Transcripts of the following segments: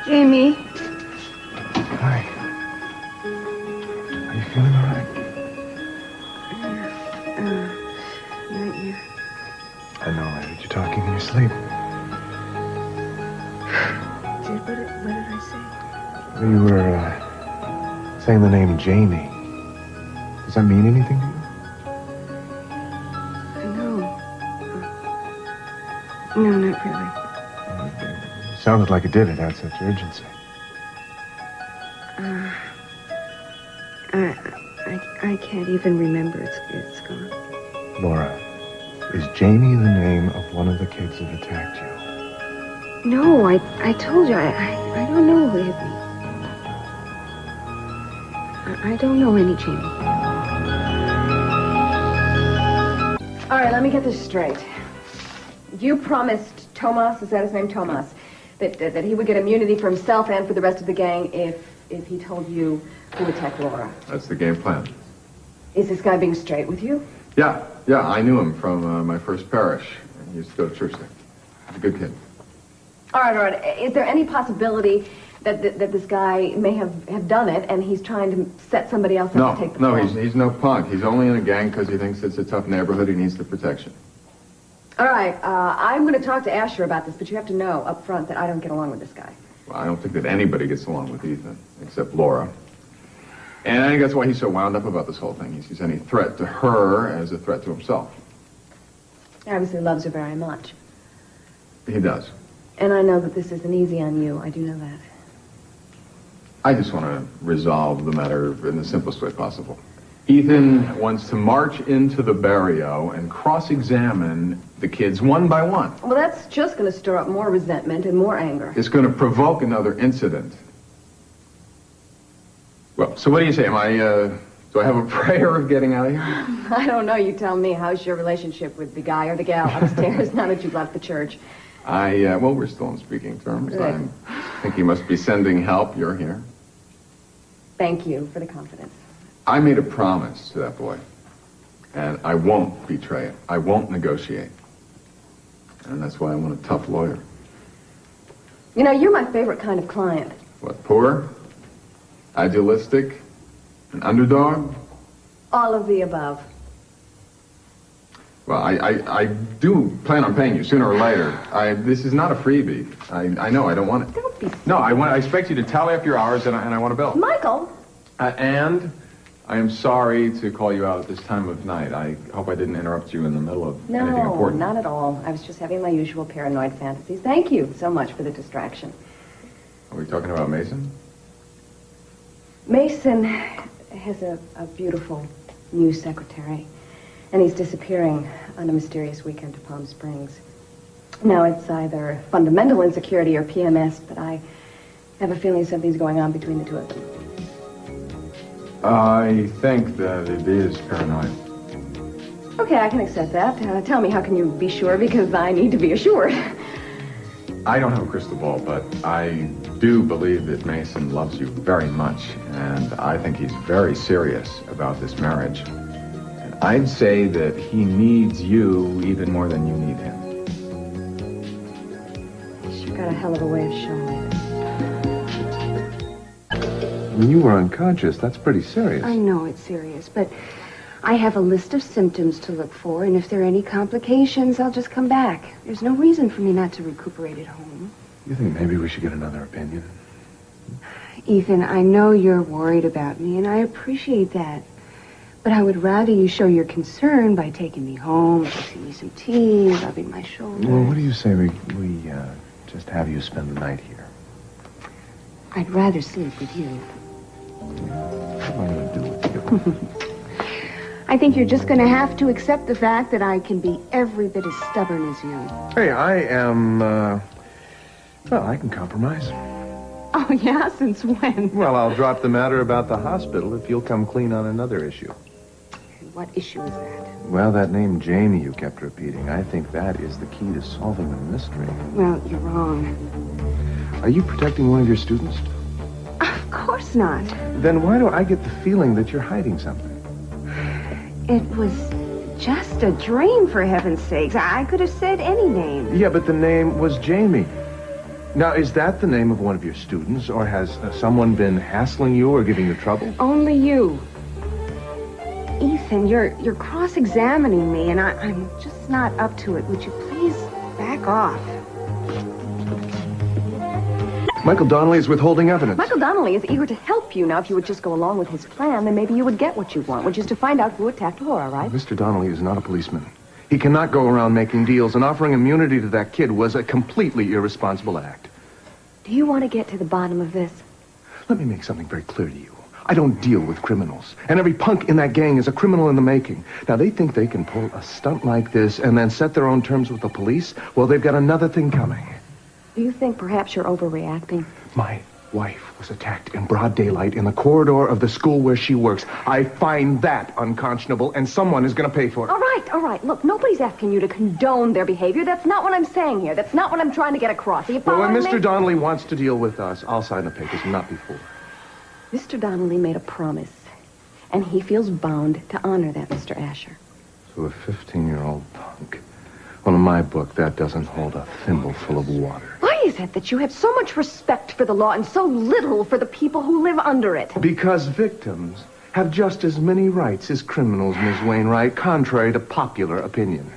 Jamie. Hi. Are you feeling all right? Nightmare. I know. I heard you talking in your sleep. What did I say? You were saying the name Jamie. Does that mean anything to you? No. No, not really. It sounded like it did. It had such urgency. I can't even remember. It's gone. Laura, is Jamie the name of one of the kids that attacked you? No, I told you, I don't know who hit me. I don't know any Jamie. All right, let me get this straight. You promised Tomas, is that his name, Tomas, that he would get immunity for himself and for the rest of the gang if he told you who attacked Laura. That's the game plan. Is this guy being straight with you? Yeah, I knew him from my first parish. He used to go to church there. He's a good kid. All right. Is there any possibility that this guy may have done it and he's trying to set somebody else up to take the fall? No, he's no punk. He's only in a gang because he thinks it's a tough neighborhood. He needs the protection. All right, I'm going to talk to Asher about this, but you have to know up front that I don't get along with this guy. Well, I don't think that anybody gets along with Ethan, except Laura. And I think that's why he's so wound up about this whole thing. He sees any threat to her as a threat to himself. He obviously loves her very much. He does. And I know that this isn't easy on you. I do know that. I just want to resolve the matter in the simplest way possible. Ethan wants to march into the barrio and cross-examine the kids one by one. Well, that's just going to stir up more resentment and more anger. It's going to provoke another incident. Well, so what do you say? Do I have a prayer of getting out of here? I don't know. You tell me. How's your relationship with the guy or the gal upstairs now that you've left the church? Well, we're still on speaking terms. Right. I think he must be sending help. You're here. Thank you for the confidence. I made a promise to that boy, and I won't betray it. I won't negotiate. And that's why I want a tough lawyer. You know, you're my favorite kind of client. What, poor? Idealistic? An underdog? All of the above. Well, I do plan on paying you sooner or later. This is not a freebie. I know I don't want it. Don't be... No, I expect you to tally up your hours, and I want a bill. Michael! And I am sorry to call you out at this time of night. I hope I didn't interrupt you in the middle of anything important. No, not at all. I was just having my usual paranoid fantasies. Thank you so much for the distraction. Are we talking about Mason? Mason has a beautiful new secretary, and he's disappearing on a mysterious weekend to Palm Springs. Now, it's either fundamental insecurity or PMS, but I have a feeling something's going on between the two of them. I think that it is paranoid. Okay, I can accept that. Tell me, how can you be sure? Because I need to be assured. I don't have a crystal ball, but I do believe that Mason loves you very much, and I think he's very serious about this marriage. And I'd say that he needs you even more than you need him. He's sure got a hell of a way of showing it. When you were unconscious, that's pretty serious. I know it's serious, but I have a list of symptoms to look for, and if there are any complications, I'll just come back. There's no reason for me not to recuperate at home. You think maybe we should get another opinion? Ethan, I know you're worried about me, and I appreciate that. But I would rather you show your concern by taking me home, fixing me some tea, rubbing my shoulder. Well, what do you say we just have you spend the night here? I'd rather sleep with you. What am I going to do with you? I think you're just going to have to accept the fact that I can be every bit as stubborn as you. Hey, I am, well, I can compromise. Oh, yeah? Since when? Well, I'll drop the matter about the hospital if you'll come clean on another issue. What issue is that? Well, that name Jamie you kept repeating, I think that is the key to solving the mystery. Well, you're wrong. Are you protecting one of your students? Of course not. Then why do I get the feeling that you're hiding something? It was just a dream, for heaven's sakes. I could have said any name. Yeah, but the name was Jamie. Now, is that the name of one of your students, or has someone been hassling you or giving you trouble? Only you. Ethan, you're cross-examining me, and I'm just not up to it. Would you please back off? Michael Donnelly is withholding evidence. Michael Donnelly is eager to help you. Now, if you would just go along with his plan, then maybe you would get what you want, which is to find out who attacked Laura, right? Mr. Donnelly is not a policeman. He cannot go around making deals, and offering immunity to that kid was a completely irresponsible act. Do you want to get to the bottom of this? Let me make something very clear to you. I don't deal with criminals, and every punk in that gang is a criminal in the making. Now, they think they can pull a stunt like this and then set their own terms with the police? Well, they've got another thing coming. Do you think perhaps you're overreacting? My wife was attacked in broad daylight in the corridor of the school where she works. I find that unconscionable, and someone is going to pay for it. All right. Look, nobody's asking you to condone their behavior. That's not what I'm saying here. That's not what I'm trying to get across. Are you Well, following when me? Mr. Donnelly wants to deal with us, I'll sign the papers, not before. Mr. Donnelly made a promise, and he feels bound to honor that, Mr. Asher. So a 15-year-old punk. Well, in my book, that doesn't hold a thimbleful of water. Why is it that you have so much respect for the law and so little for the people who live under it? Because victims have just as many rights as criminals, Ms. Wainwright, contrary to popular opinion.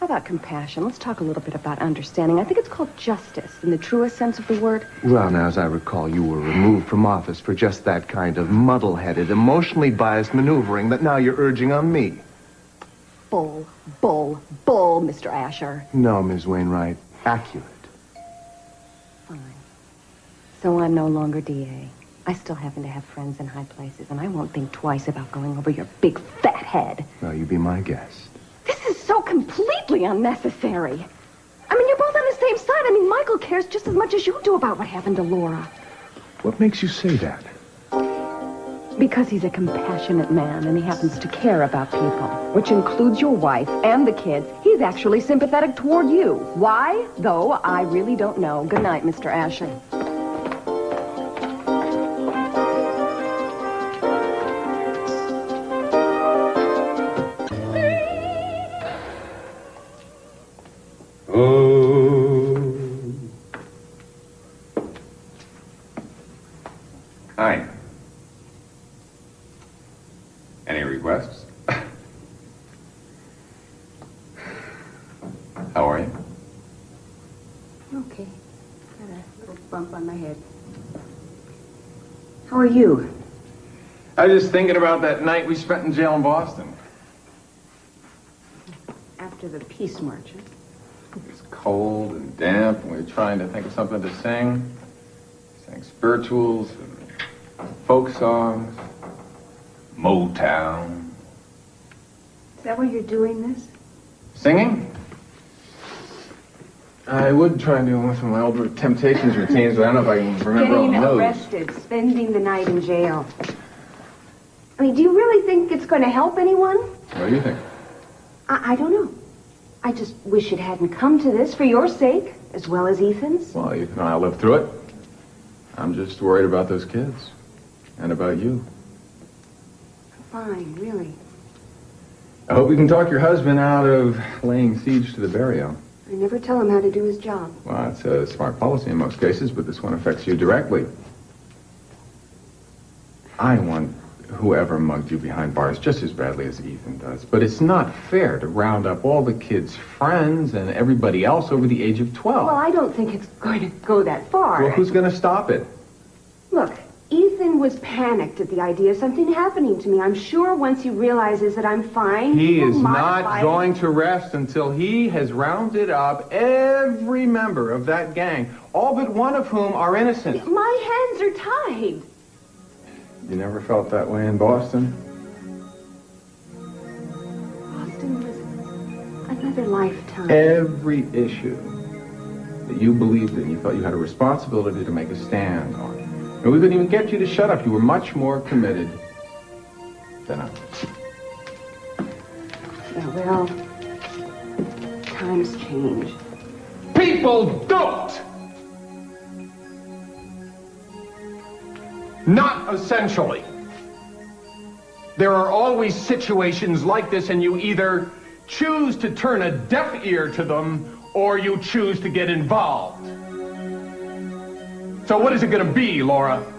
How about compassion? Let's talk a little bit about understanding. I think it's called justice in the truest sense of the word. Well, now, as I recall, you were removed from office for just that kind of muddle-headed, emotionally biased maneuvering that now you're urging on me. Bull, Mr. Asher. No, Ms. Wainwright. Accurate. Fine. So I'm no longer DA. I still happen to have friends in high places, and I won't think twice about going over your big fat head. Well, you be my guest. This is so completely unnecessary. I mean, you're both on the same side. I mean, Michael cares just as much as you do about what happened to Laura. What makes you say that? Because he's a compassionate man, and he happens to care about people, which includes your wife and the kids. He's actually sympathetic toward you. Why, though, I really don't know. Good night, Mr. Asher. Hi. Any requests? How are you? Okay. Got a little bump on my head. How are you? I was just thinking about that night we spent in jail in Boston. After the peace march, huh? It was cold and damp, and we were trying to think of something to sing. Sang spirituals and folk songs, Motown. Is that why you're doing this? Singing? I would try and do one of my older Temptations routines, but I don't know if I can remember all Getting those. arrested, spending the night in jail. I mean, do you really think it's going to help anyone? What do you think? I don't know. I just wish it hadn't come to this for your sake, as well as Ethan's. Well, Ethan and I lived through it. I'm just worried about those kids. And about you. Fine, really. I hope you can talk your husband out of laying siege to the burial. I never tell him how to do his job. Well, it's a smart policy in most cases, but this one affects you directly. I want whoever mugged you behind bars just as badly as Ethan does. But it's not fair to round up all the kids' friends and everybody else over the age of 12. Well, I don't think it's going to go that far. Well, who's going to stop it? Look, Ethan was panicked at the idea of something happening to me. I'm sure once he realizes that I'm fine, He he'll is modify not it. going to rest until he has rounded up every member of that gang, all but one of whom are innocent. My hands are tied. You never felt that way in Boston? Boston was another lifetime. Every issue that you believed in, you felt you had a responsibility to make a stand on. And we couldn't even get you to shut up. You were much more committed than I. Yeah, well, times change. People don't! Not essentially. There are always situations like this, and you either choose to turn a deaf ear to them, or you choose to get involved. So what is it gonna be, Laura?